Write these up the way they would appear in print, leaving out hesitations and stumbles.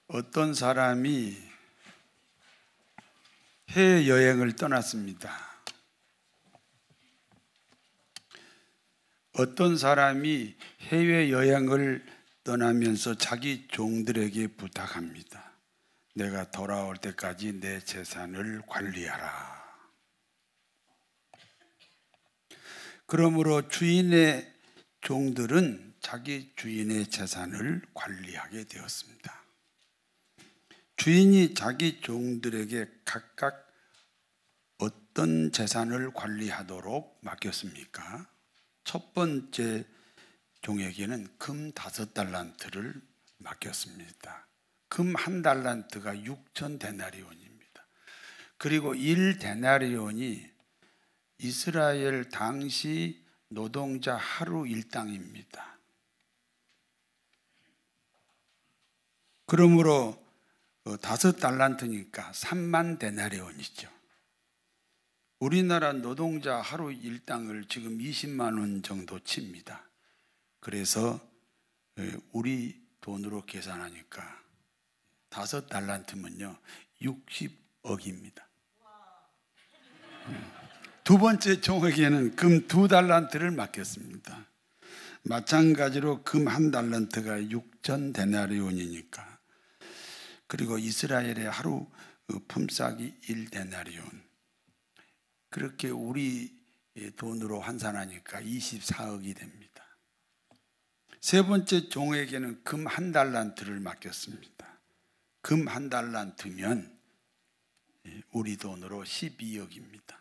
어떤 사람이 해외여행을 떠났습니다. 어떤 사람이 해외여행을 떠나면서 자기 종들에게 부탁합니다. 내가 돌아올 때까지 내 재산을 관리하라. 그러므로 주인의 종들은 자기 주인의 재산을 관리하게 되었습니다. 주인이 자기 종들에게 각각 어떤 재산을 관리하도록 맡겼습니까? 첫 번째 종에게는 금 5달란트를 맡겼습니다. 금 1달란트가 6천 데나리온입니다. 그리고 1데나리온이 이스라엘 당시 노동자 하루 일당입니다. 그러므로 5달란트니까 3만 데나리온이죠. 우리나라 노동자 하루 일당을 지금 20만 원 정도 칩니다. 그래서 우리 돈으로 계산하니까 5달란트면요 60억입니다. 두 번째 종에게는 금 2달란트를 맡겼습니다. 마찬가지로 금 1달란트가 6천 데나리온이니까, 그리고 이스라엘의 하루 품삯이 1데나리온, 그렇게 우리 돈으로 환산하니까 24억이 됩니다. 세 번째 종에게는 금 1달란트를 맡겼습니다. 금 1달란트면 우리 돈으로 12억입니다.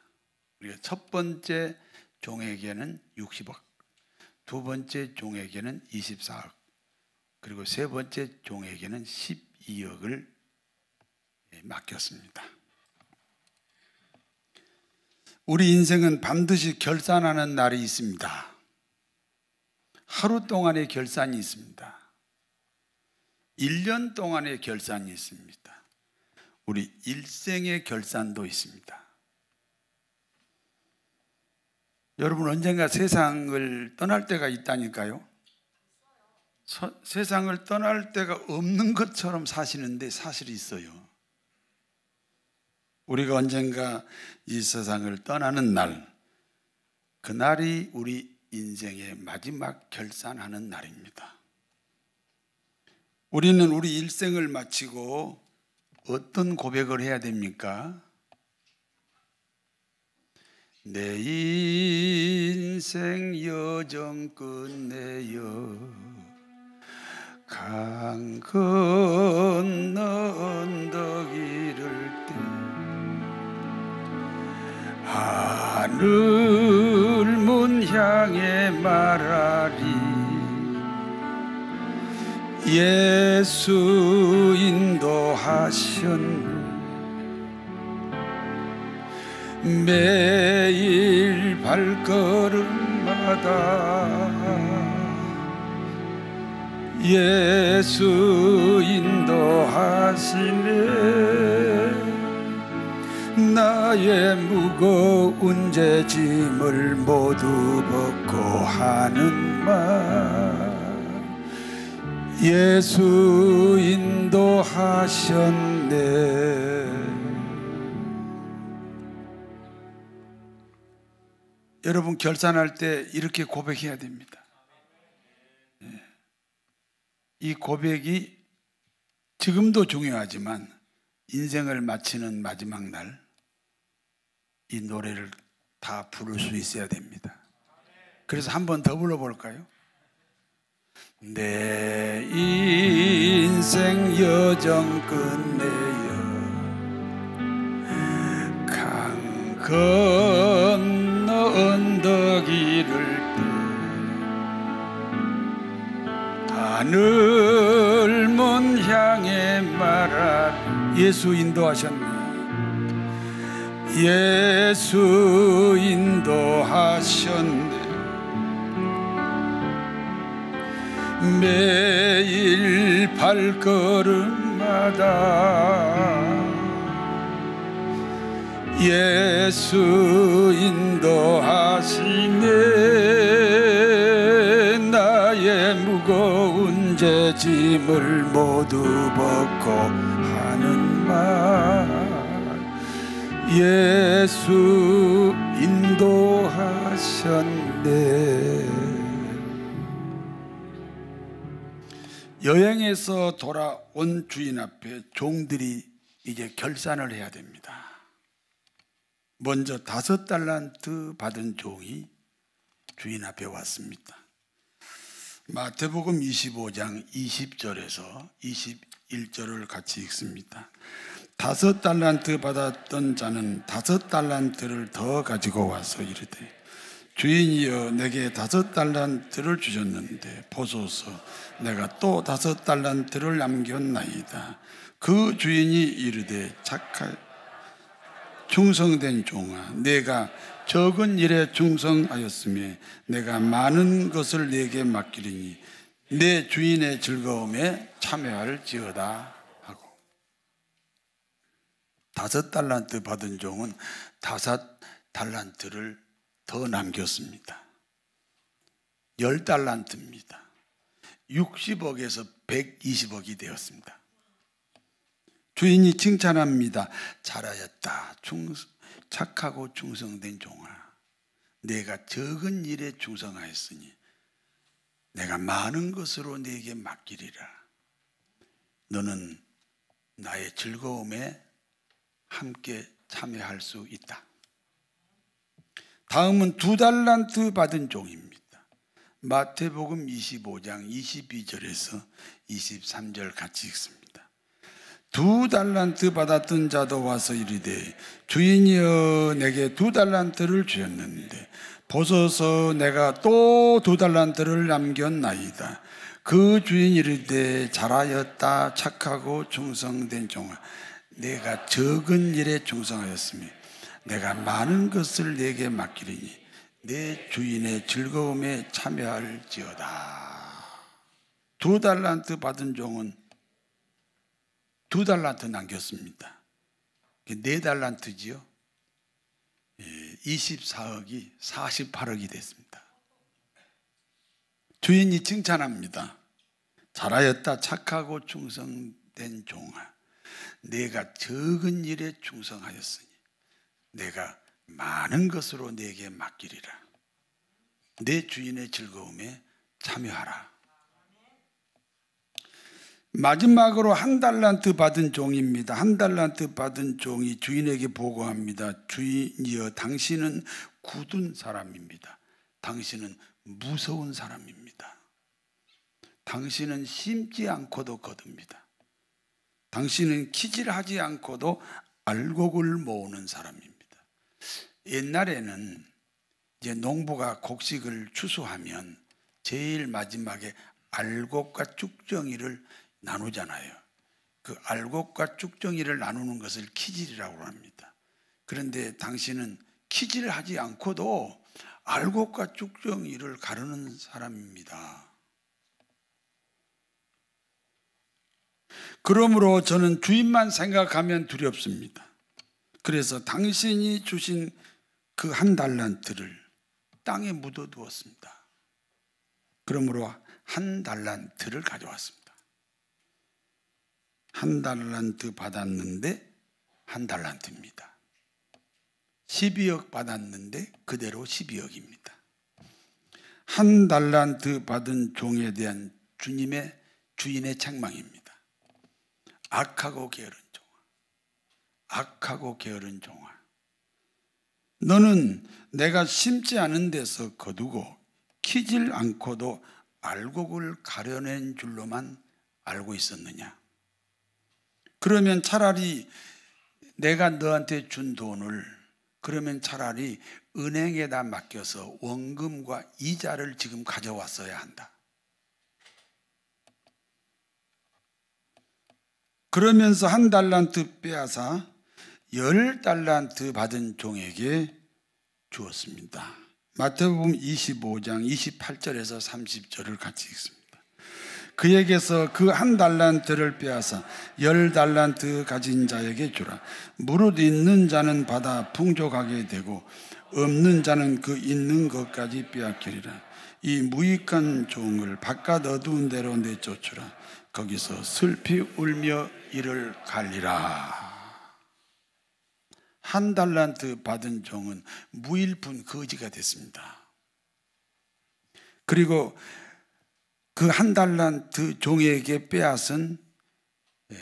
우리가 첫 번째 종에게는 60억, 두 번째 종에게는 24억, 그리고 세 번째 종에게는 12억을 맡겼습니다. 우리 인생은 반드시 결산하는 날이 있습니다. 하루 동안의 결산이 있습니다. 1년 동안의 결산이 있습니다. 우리 일생의 결산도 있습니다. 여러분, 언젠가 세상을 떠날 때가 있다니까요. 세상을 떠날 때가 없는 것처럼 사시는데 사실 있어요. 우리가 언젠가 이 세상을 떠나는 날, 그날이 우리 인생의 마지막 결산하는 날입니다. 우리는 우리 일생을 마치고 어떤 고백을 해야 됩니까? 내 인생 여정 끝내어 강 건너 언덕 이를 때 하늘 문 향해 말하리 예수 인도하셨네 매일 발걸음마다 예수 인도하시네 나의 무거운 죄짐을 모두 벗고 하는 말 예수 인도하셨네. 여러분, 결산할 때 이렇게 고백해야 됩니다. 이 고백이 지금도 중요하지만 인생을 마치는 마지막 날 이 노래를 다 부를 수 있어야 됩니다. 그래서 한 번 더 불러볼까요? 내 인생 여정 끝내어 강 건너 언덕 이를 때 하늘 문 향해 말하리 예수 인도하셨네 예수 인도하셨네 매일 발걸음마다 예수 인도하시네 나의 무거운 문제짐을 모두 벗고 하는 말. 예수 인도하셨네. 여행에서 돌아온 주인 앞에 종들이 이제 결산을 해야 됩니다. 먼저 5달란트 받은 종이 주인 앞에 왔습니다. 마태복음 25장 20절에서 21절을 같이 읽습니다. 5달란트 받았던 자는 5달란트를 더 가지고 와서 이르되 주인이여 내게 5달란트를 주셨는데 보소서 내가 또 5달란트를 남겼나이다. 그 주인이 이르되 착하고 충성된 종아, 내가 적은 일에 충성하였으며 내가 많은 것을 내게 맡기리니 내 주인의 즐거움에 참여할지어다 하고, 5달란트 받은 종은 5달란트를 더 남겼습니다. 10달란트입니다. 60억에서 120억이 되었습니다. 주인이 칭찬합니다. 잘하였다. 착하고 충성된 종아, 내가 적은 일에 충성하였으니 내가 많은 것으로 네게 맡기리라. 너는 나의 즐거움에 함께 참여할 수 있다. 다음은 2달란트 받은 종입니다. 마태복음 25장 22절에서 23절 같이 읽습니다. 2달란트 받았던 자도 와서 이르되 주인이여 내게 2달란트를 주셨는데 보소서 내가 또 2달란트를 남겼나이다. 그 주인 이르되 잘하였다. 착하고 충성된 종아, 내가 적은 일에 충성하였으며 내가 많은 것을 내게 맡기리니 내 주인의 즐거움에 참여할지어다. 2달란트 받은 종은 2달란트 남겼습니다. 4달란트지요. 24억이 48억이 됐습니다. 주인이 칭찬합니다. 잘하였다. 착하고 충성된 종아, 내가 적은 일에 충성하였으니 내가 많은 것으로 내게 맡기리라. 내 주인의 즐거움에 참여하라. 마지막으로 1달란트 받은 종입니다. 1달란트 받은 종이 주인에게 보고합니다. 주인이여 당신은 굳은 사람입니다. 당신은 무서운 사람입니다. 당신은 심지 않고도 거둡니다. 당신은 키질하지 않고도 알곡을 모으는 사람입니다. 옛날에는 이제 농부가 곡식을 추수하면 제일 마지막에 알곡과 쭉정이를 나누잖아요. 그 알곡과 쭉정이를 나누는 것을 키질이라고 합니다. 그런데 당신은 키질하지 않고도 알곡과 쭉정이를 가르는 사람입니다. 그러므로 저는 주인만 생각하면 두렵습니다. 그래서 당신이 주신 그 1달란트를 땅에 묻어두었습니다. 그러므로 1달란트를 가져왔습니다. 1달란트 받았는데 1달란트입니다. 12억 받았는데 그대로 12억입니다. 1달란트 받은 종에 대한 주인의 책망입니다. 악하고 게으른 종아, 악하고 게으른 종아, 너는 내가 심지 않은 데서 거두고 키질 않고도 알곡을 가려낸 줄로만 알고 있었느냐? 그러면 차라리 내가 너한테 준 돈을 그러면 차라리 은행에다 맡겨서 원금과 이자를 지금 가져왔어야 한다. 그러면서 1달란트 빼앗아 10달란트 받은 종에게 주었습니다. 마태복음 25장 28절에서 30절을 같이 읽습니다. 그에게서 그 1달란트를 빼앗아 10달란트 가진 자에게 주라. 무릇 있는 자는 받아 풍족하게 되고 없는 자는 그 있는 것까지 빼앗기리라. 이 무익한 종을 바깥 어두운 데로 내쫓으라. 거기서 슬피 울며 이를 갈리라. 한 달란트 받은 종은 무일푼 거지가 됐습니다. 그리고 그 한 달란트 종에게 빼앗은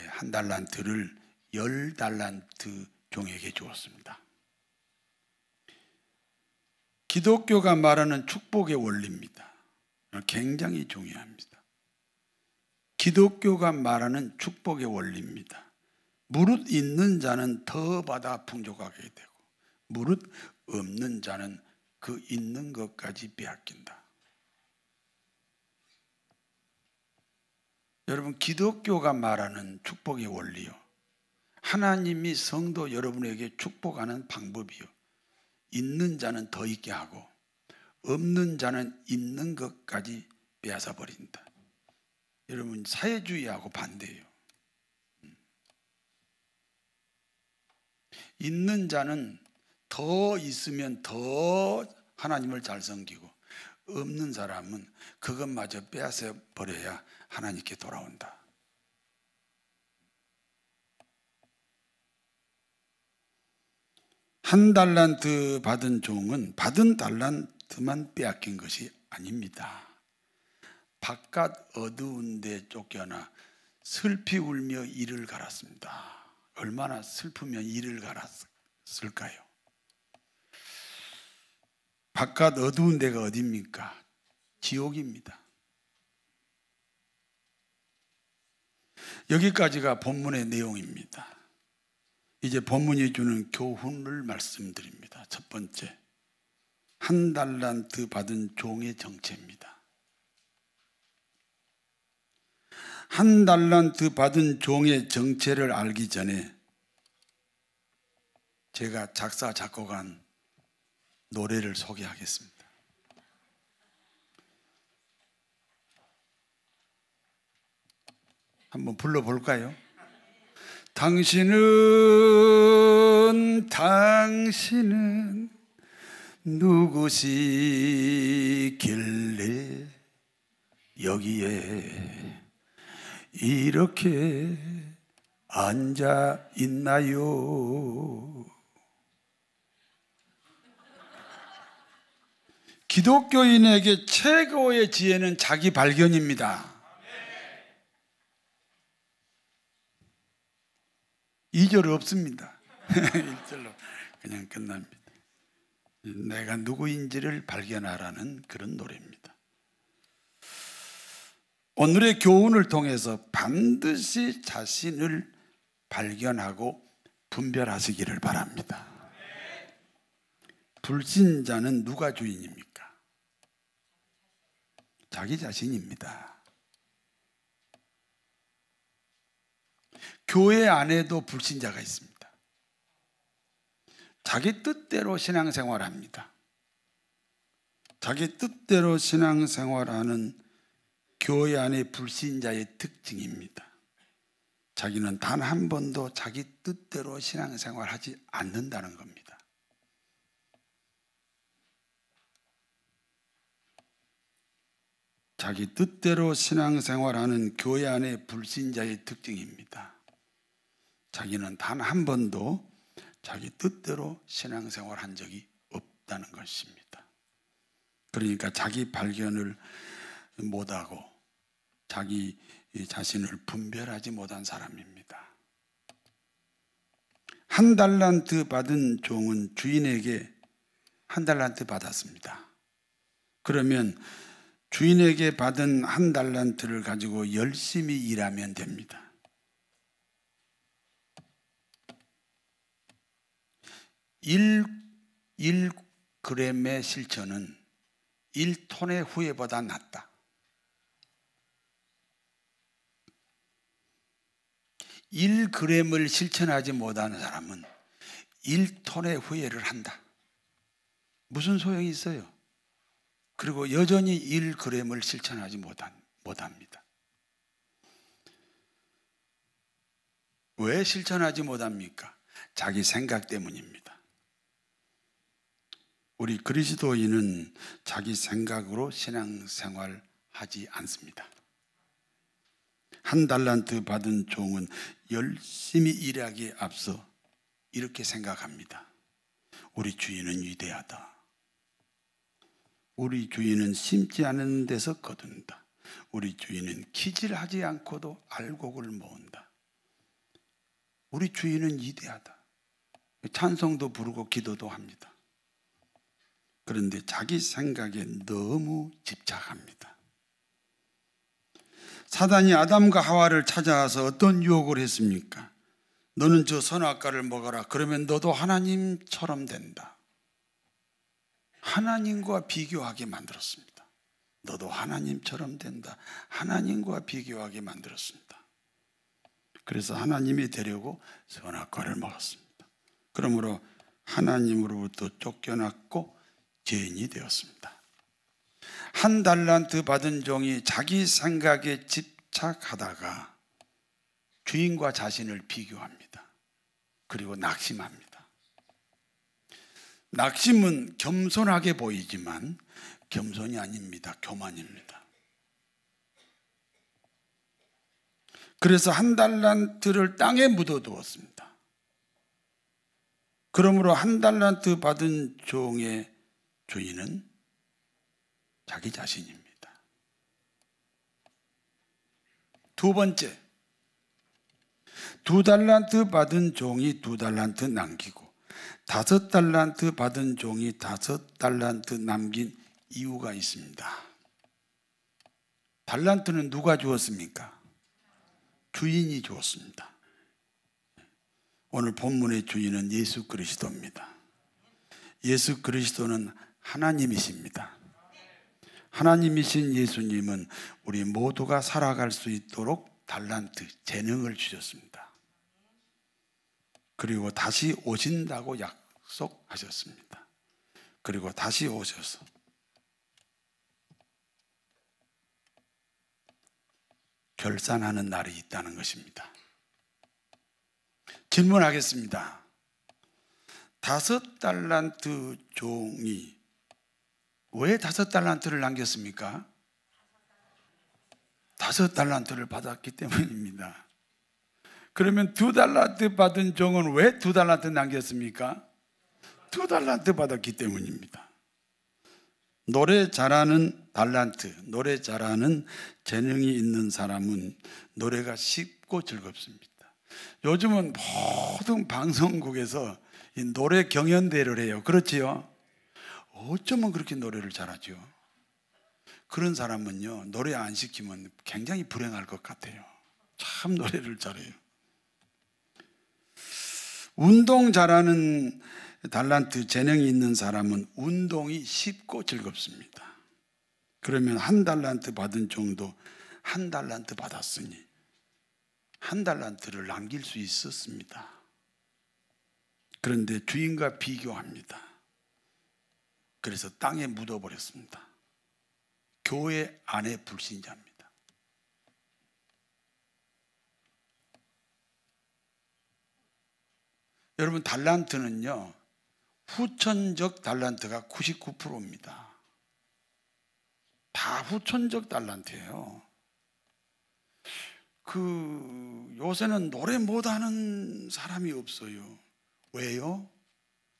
한 달란트를 10달란트 종에게 주었습니다. 기독교가 말하는 축복의 원리입니다. 굉장히 중요합니다. 기독교가 말하는 축복의 원리입니다. 무릇 있는 자는 더 받아 풍족하게 되고 무릇 없는 자는 그 있는 것까지 빼앗긴다. 여러분, 기독교가 말하는 축복의 원리요, 하나님이 성도 여러분에게 축복하는 방법이요, 있는 자는 더 있게 하고 없는 자는 있는 것까지 빼앗아 버린다. 여러분, 사회주의하고 반대예요. 있는 자는 더 있으면 더 하나님을 잘 섬기고 없는 사람은 그것마저 빼앗아 버려야 하나님께 돌아온다. 한 달란트 받은 종은 받은 달란트만 빼앗긴 것이 아닙니다. 바깥 어두운 데 쫓겨나 슬피 울며 이를 갈았습니다. 얼마나 슬프면 이를 갈았을까요? 바깥 어두운 데가 어디입니까? 지옥입니다. 여기까지가 본문의 내용입니다. 이제 본문이 주는 교훈을 말씀드립니다. 첫 번째, 한 달란트 받은 종의 정체입니다. 한 달란트 받은 종의 정체를 알기 전에 제가 작사 작곡한 노래를 소개하겠습니다. 한번 불러볼까요? 당신은 누구시길래 여기에 이렇게 앉아 있나요? 기독교인에게 최고의 지혜는 자기 발견입니다. 2절 없습니다. 1절로 그냥 끝납니다. 내가 누구인지를 발견하라는 그런 노래입니다. 오늘의 교훈을 통해서 반드시 자신을 발견하고 분별하시기를 바랍니다. 불신자는 누가 주인입니까? 자기 자신입니다. 교회 안에도 불신자가 있습니다. 자기 뜻대로 신앙생활합니다. 자기 뜻대로 신앙생활하는 교회 안의 불신자의 특징입니다. 자기는 단 한 번도 자기 뜻대로 신앙생활하지 않는다는 겁니다. 자기 뜻대로 신앙생활하는 교회 안의 불신자의 특징입니다. 자기는 단 한 번도 자기 뜻대로 신앙생활한 적이 없다는 것입니다. 그러니까 자기 발견을 못하고 자기 자신을 분별하지 못한 사람입니다. 한 달란트 받은 종은 주인에게 한 달란트 받았습니다. 그러면 주인에게 받은 한 달란트를 가지고 열심히 일하면 됩니다. 1g의 실천은 1톤의 후회보다 낫다. 1g을 실천하지 못하는 사람은 1톤의 후회를 한다. 무슨 소용이 있어요? 그리고 여전히 1g을 실천하지 못합니다. 왜 실천하지 못합니까? 자기 생각 때문입니다. 우리 그리스도인은 자기 생각으로 신앙생활하지 않습니다. 한 달란트 받은 종은 열심히 일하기에 앞서 이렇게 생각합니다. 우리 주인은 위대하다. 우리 주인은 심지 않은 데서 거둔다. 우리 주인은 기질하지 않고도 알곡을 모은다. 우리 주인은 위대하다. 찬송도 부르고 기도도 합니다. 그런데 자기 생각에 너무 집착합니다. 사단이 아담과 하와를 찾아와서 어떤 유혹을 했습니까? 너는 저 선악과를 먹어라. 그러면 너도 하나님처럼 된다. 하나님과 비교하게 만들었습니다. 너도 하나님처럼 된다. 하나님과 비교하게 만들었습니다. 그래서 하나님이 되려고 선악과를 먹었습니다. 그러므로 하나님으로부터 쫓겨났고 죄인이 되었습니다. 한 달란트 받은 종이 자기 생각에 집착하다가 주인과 자신을 비교합니다. 그리고 낙심합니다. 낙심은 겸손하게 보이지만 겸손이 아닙니다. 교만입니다. 그래서 한 달란트를 땅에 묻어두었습니다. 그러므로 한 달란트 받은 종의 주인은 자기 자신입니다. 두 번째, 2달란트 받은 종이 2달란트 남기고 5달란트 받은 종이 5달란트 남긴 이유가 있습니다. 달란트는 누가 주었습니까? 주인이 주었습니다. 오늘 본문의 주인은 예수 그리스도입니다. 예수 그리스도는 하나님이십니다. 하나님이신 예수님은 우리 모두가 살아갈 수 있도록 달란트, 재능을 주셨습니다. 그리고 다시 오신다고 약속하셨습니다. 그리고 다시 오셔서 결산하는 날이 있다는 것입니다. 질문하겠습니다. 5달란트 종이 왜 5달란트를 남겼습니까? 5달란트를 받았기 때문입니다. 그러면 2달란트 받은 종은 왜 2달란트 남겼습니까? 2달란트 받았기 때문입니다. 노래 잘하는 달란트, 노래 잘하는 재능이 있는 사람은 노래가 쉽고 즐겁습니다. 요즘은 모든 방송국에서 이 노래 경연대회를 해요. 그렇지요? 어쩌면 그렇게 노래를 잘하죠? 그런 사람은요, 노래 안 시키면 굉장히 불행할 것 같아요. 참 노래를 잘해요. 운동 잘하는 달란트, 재능이 있는 사람은 운동이 쉽고 즐겁습니다. 그러면 1달란트 받은 종도 1달란트 받았으니 1달란트를 남길 수 있었습니다. 그런데 주인과 비교합니다. 그래서 땅에 묻어버렸습니다. 교회 안에 불신자입니다. 여러분, 달란트는요, 후천적 달란트가 99%입니다. 다 후천적 달란트예요. 요새는 노래 못하는 사람이 없어요. 왜요?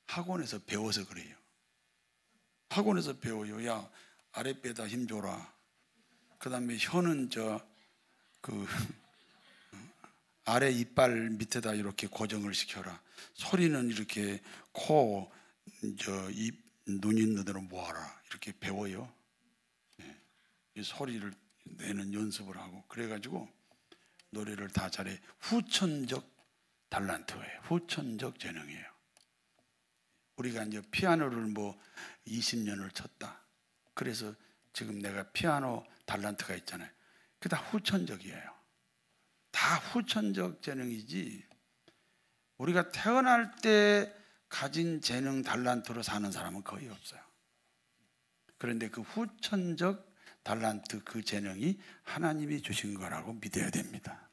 학원에서 배워서 그래요. 학원에서 배워요. 야, 아랫배에다 힘줘라. 그 다음에 혀는 아래 이빨 밑에다 이렇게 고정을 시켜라. 소리는 이렇게 코, 입, 눈 있는 대로 모아라. 이렇게 배워요. 이 소리를 내는 연습을 하고 그래가지고 노래를 다 잘해. 후천적 달란트예요. 후천적 재능이에요. 우리가 이제 피아노를 20년을 쳤다. 그래서 지금 내가 피아노 달란트가 있잖아요. 그게 다 후천적이에요. 다 후천적 재능이지 우리가 태어날 때 가진 재능 달란트로 사는 사람은 거의 없어요. 그런데 그 후천적 달란트, 그 재능이 하나님이 주신 거라고 믿어야 됩니다.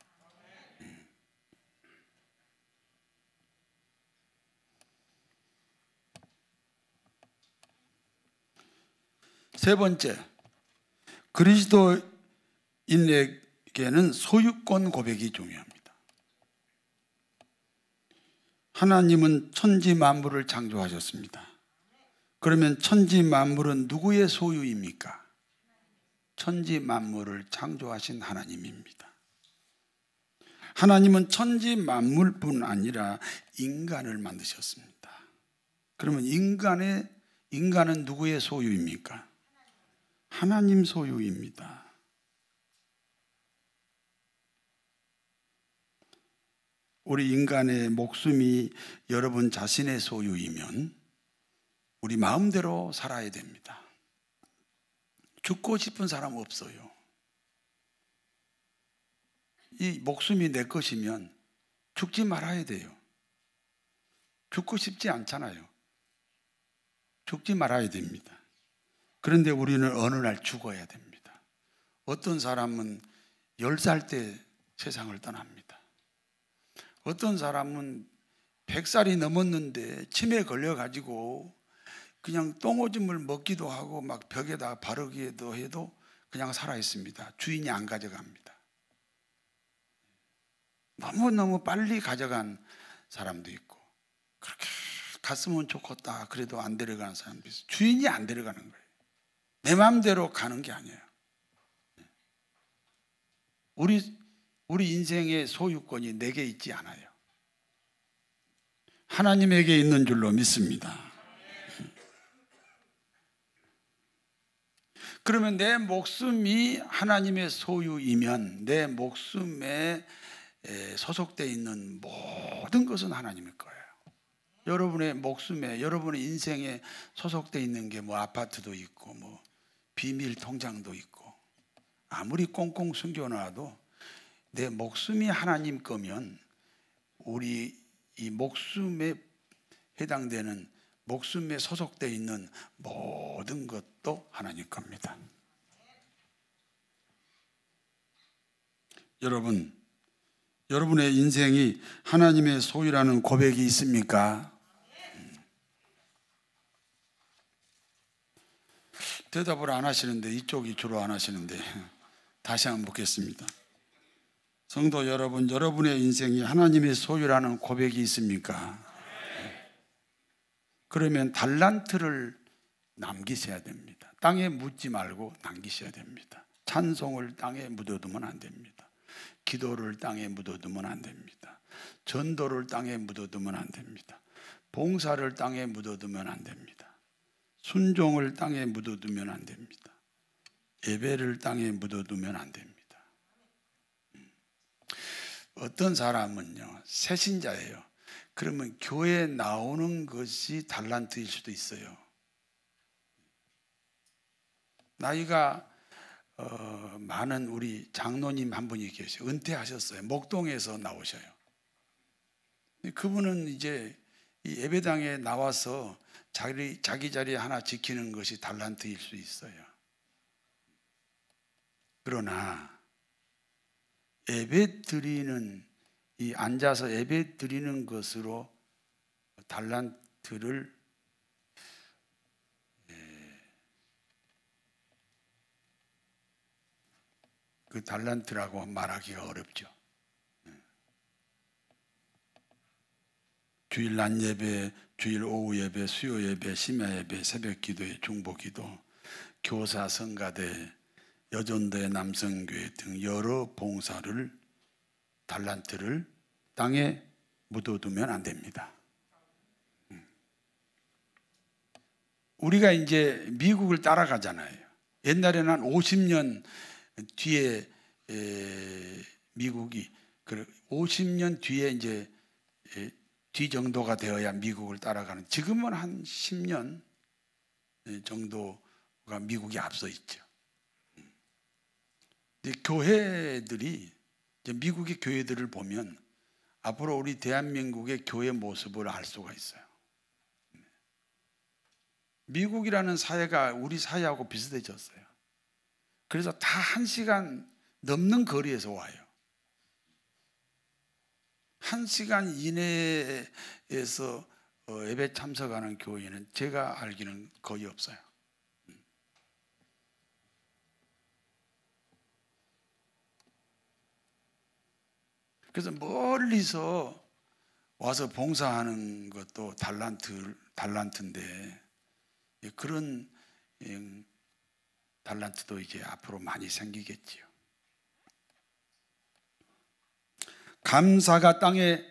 세 번째, 그리스도인에게는 소유권 고백이 중요합니다. 하나님은 천지 만물을 창조하셨습니다. 그러면 천지 만물은 누구의 소유입니까? 천지 만물을 창조하신 하나님입니다. 하나님은 천지 만물뿐 아니라 인간을 만드셨습니다. 그러면 인간은 누구의 소유입니까? 하나님 소유입니다. 우리 인간의 목숨이 여러분 자신의 소유이면 우리 마음대로 살아야 됩니다. 죽고 싶은 사람 없어요. 이 목숨이 내 것이면 죽지 말아야 돼요. 죽고 싶지 않잖아요. 죽지 말아야 됩니다. 그런데 우리는 어느 날 죽어야 됩니다. 어떤 사람은 10살 때 세상을 떠납니다. 어떤 사람은 100살이 넘었는데 치매에 걸려가지고 그냥 똥오줌을 먹기도 하고 막 벽에다 바르기도 해도 그냥 살아있습니다. 주인이 안 가져갑니다. 너무너무 빨리 가져간 사람도 있고, 그렇게 갔으면 좋겠다 그래도 안 데려가는 사람도 있어요. 주인이 안 데려가는 거예요. 내 마음대로 가는 게 아니에요. 우리 인생의 소유권이 내게 있지 않아요. 하나님에게 있는 줄로 믿습니다. 그러면 내 목숨이 하나님의 소유이면 내 목숨에 소속되어 있는 모든 것은 하나님의 거예요. 여러분의 목숨에, 여러분의 인생에 소속되어 있는 게 뭐 아파트도 있고 뭐 비밀 통장도 있고 아무리 꽁꽁 숨겨놔도 내 목숨이 하나님 거면 우리 이 목숨에 해당되는 목숨에 소속되어 있는 모든 것도 하나님 겁니다. 여러분의 인생이 하나님의 소유라는 고백이 있습니까? 대답을 안 하시는데, 이쪽이 주로 안 하시는데 다시 한번 묻겠습니다. 성도 여러분, 여러분의 인생이 하나님의 소유라는 고백이 있습니까? 그러면 달란트를 남기셔야 됩니다. 땅에 묻지 말고 남기셔야 됩니다. 찬송을 땅에 묻어두면 안 됩니다. 기도를 땅에 묻어두면 안 됩니다. 전도를 땅에 묻어두면 안 됩니다. 봉사를 땅에 묻어두면 안 됩니다. 순종을 땅에 묻어두면 안 됩니다. 예배를 땅에 묻어두면 안 됩니다. 어떤 사람은요, 새신자예요. 그러면 교회에 나오는 것이 달란트일 수도 있어요. 나이가 많은 우리 장로님 한 분이 계세요. 은퇴하셨어요. 목동에서 나오셔요. 그분은 이제 이 예배당에 나와서 자기 자리 하나 지키는 것이 달란트일 수 있어요. 그러나 예배 드리는, 이 앉아서 예배 드리는 것으로 달란트를 그 달란트라고 말하기가 어렵죠. 주일 낮 예배, 주일 오후 예배, 수요 예배, 심야 예배, 새벽 기도회, 중보 기도, 교사, 성가대, 여전대, 남성교회 등 여러 봉사를, 달란트를 땅에 묻어두면 안 됩니다. 우리가 이제 미국을 따라가잖아요. 옛날에는 한 50년 뒤에 미국이 50년 뒤에 이제 뒤 정도가 되어야 미국을 따라가는, 지금은 한 10년 정도가 미국이 앞서 있죠. 교회들이 이제 미국의 교회들을 보면 앞으로 우리 대한민국의 교회 모습을 알 수가 있어요. 미국이라는 사회가 우리 사회하고 비슷해졌어요. 그래서 다 1시간 넘는 거리에서 와요. 1시간 이내에서 예배 참석하는 교회는 제가 알기는 거의 없어요. 그래서 멀리서 와서 봉사하는 것도 달란트인데 그런 달란트도 이제 앞으로 많이 생기겠지요. 감사가 땅에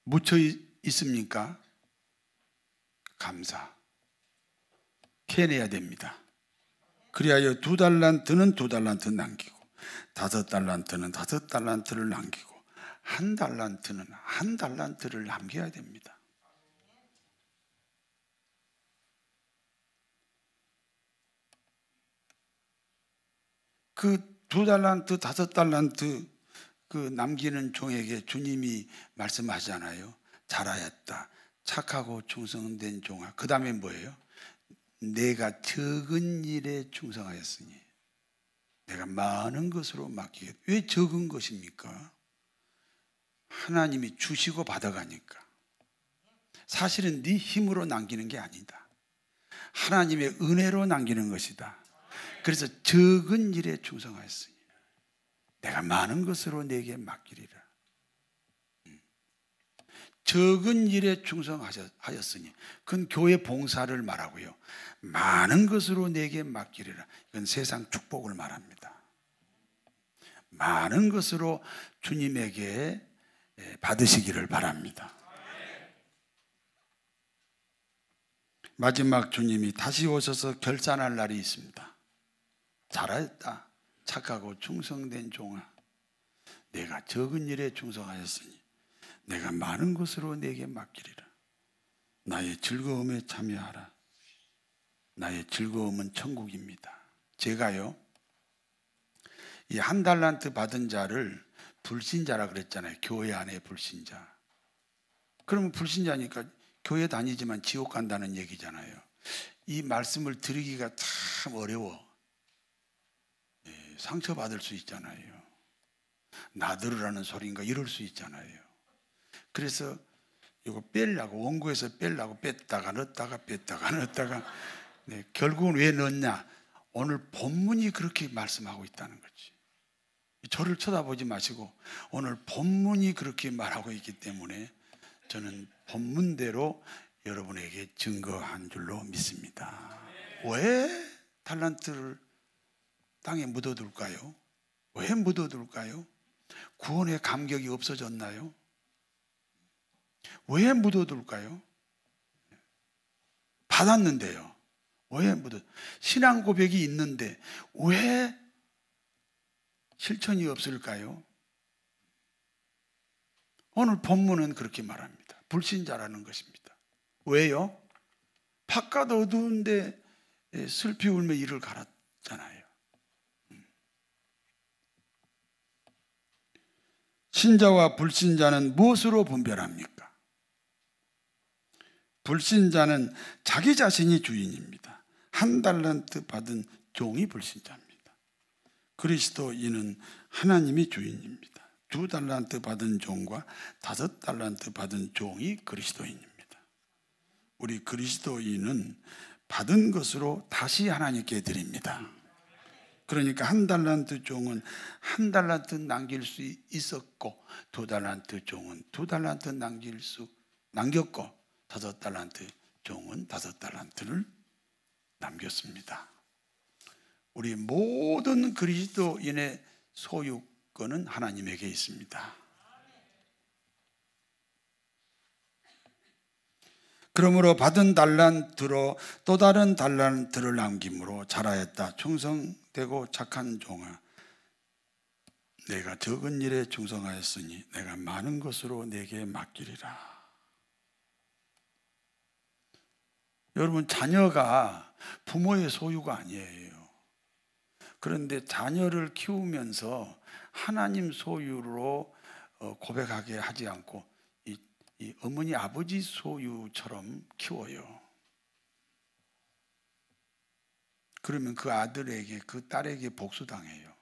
묻혀 있습니까? 감사 캐내야 됩니다. 그리하여 2달란트는 2달란트 남기고 5달란트는 5달란트를 남기고 1달란트는 1달란트를 남겨야 됩니다. 그 2달란트, 5달란트 그 남기는 종에게 주님이 말씀하잖아요. 잘하였다. 착하고 충성된 종아. 그 다음에 뭐예요? 내가 적은 일에 충성하였으니 내가 많은 것으로 맡기겠다. 왜 적은 것입니까? 하나님이 주시고 받아가니까. 사실은 네 힘으로 남기는 게 아니다. 하나님의 은혜로 남기는 것이다. 그래서 적은 일에 충성하였으니 내가 많은 것으로 내게 맡기리라. 적은 일에 충성하였으니 그건 교회 봉사를 말하고요. 많은 것으로 내게 맡기리라. 이건 세상 축복을 말합니다. 많은 것으로 주님에게 받으시기를 바랍니다. 마지막 주님이 다시 오셔서 결산할 날이 있습니다. 잘하였다. 착하고 충성된 종아. 내가 적은 일에 충성하였으니 내가 많은 것으로 내게 맡기리라. 나의 즐거움에 참여하라. 나의 즐거움은 천국입니다. 제가요, 이 1달란트 받은 자를 불신자라 그랬잖아요. 교회 안에 불신자. 그러면 불신자니까 교회 다니지만 지옥 간다는 얘기잖아요. 이 말씀을 드리기가 참 어려워. 상처받을 수 있잖아요. 나들으라는 소리인가 이럴 수 있잖아요. 그래서 이거 빼려고, 원고에서 빼려고 뺐다가 넣었다가 뺐다가 넣었다가 결국은 왜 넣었냐? 오늘 본문이 그렇게 말씀하고 있다는 거지. 저를 쳐다보지 마시고 오늘 본문이 그렇게 말하고 있기 때문에 저는 본문대로 여러분에게 증거한 줄로 믿습니다. 왜 달란트를 땅에 묻어둘까요? 왜 묻어둘까요? 구원의 감격이 없어졌나요? 왜 묻어둘까요? 받았는데요. 왜 묻어? 신앙 고백이 있는데 왜 실천이 없을까요? 오늘 본문은 그렇게 말합니다. 불신자라는 것입니다. 왜요? 바깥 어두운데 슬피 울며 이를 갈았잖아요. 신자와 불신자는 무엇으로 분별합니까? 불신자는 자기 자신이 주인입니다. 1달란트 받은 종이 불신자입니다. 그리스도인은 하나님이 주인입니다. 2달란트 받은 종과 5달란트 받은 종이 그리스도인입니다. 우리 그리스도인은 받은 것으로 다시 하나님께 드립니다. 그러니까 1달란트 종은 1달란트 남길 수 있었고 2달란트 종은 2달란트 남겼고 5달란트 종은 5달란트를 남겼습니다. 우리 모든 그리스도인의 소유권은 하나님에게 있습니다. 그러므로 받은 달란트로 또 다른 달란트를 남김으로 잘하였다. 충성되고 착한 종아. 내가 적은 일에 충성하였으니 내가 많은 것으로 내게 맡기리라. 여러분, 자녀가 부모의 소유가 아니에요. 그런데 자녀를 키우면서 하나님 소유로 고백하게 하지 않고 이 어머니 아버지 소유처럼 키워요. 그러면 그 아들에게 그 딸에게 복수당해요.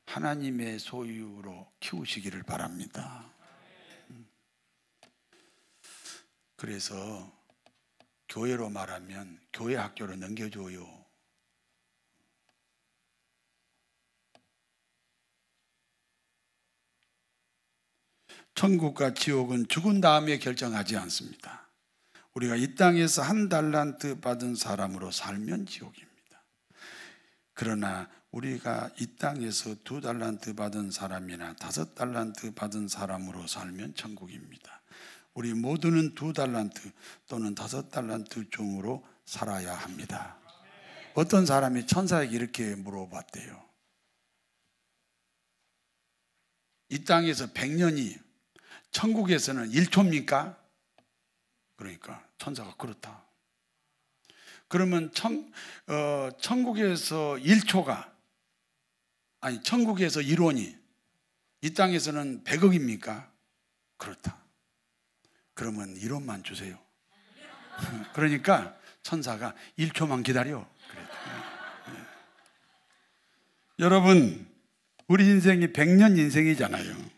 하나님의 소유로 키우시기를 바랍니다. 그래서 교회로 말하면 교회 학교로 넘겨줘요. 천국과 지옥은 죽은 다음에 결정하지 않습니다. 우리가 이 땅에서 1달란트 받은 사람으로 살면 지옥입니다. 그러나 우리가 이 땅에서 2달란트 받은 사람이나 5달란트 받은 사람으로 살면 천국입니다. 우리 모두는 2달란트 또는 5달란트 종으로 살아야 합니다. 어떤 사람이 천사에게 이렇게 물어봤대요. 이 땅에서 100년이 천국에서는 1초입니까? 그러니까 천사가 그렇다. 그러면 천국에서 1초가 아니 천국에서 1원이 이 땅에서는 100억입니까? 그렇다. 그러면 1원만 주세요. 그러니까 천사가 1초만 기다려. 여러분, 우리 인생이 100년 인생이잖아요.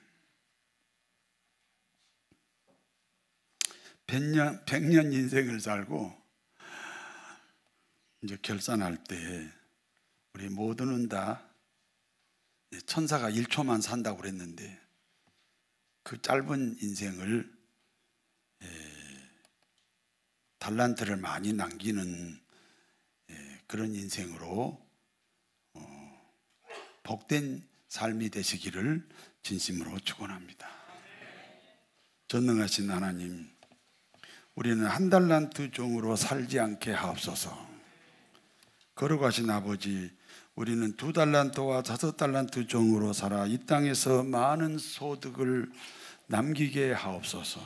100년 인생을 살고 이제 결산할 때 우리 모두는 다 천사가 1초만 산다고 그랬는데 그 짧은 인생을 달란트를 많이 남기는 그런 인생으로 복된 삶이 되시기를 진심으로 축원합니다. 전능하신 하나님, 우리는 1달란트 종으로 살지 않게 하옵소서. 거룩하신 아버지, 우리는 2달란트와 5달란트 종으로 살아 이 땅에서 많은 소득을 남기게 하옵소서.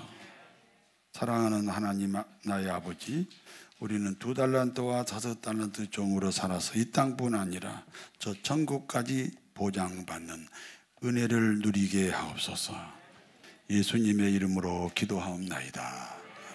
사랑하는 하나님 나의 아버지, 우리는 2달란트와 5달란트 종으로 살아서 이 땅뿐 아니라 저 천국까지 보장받는 은혜를 누리게 하옵소서. 예수님의 이름으로 기도하옵나이다.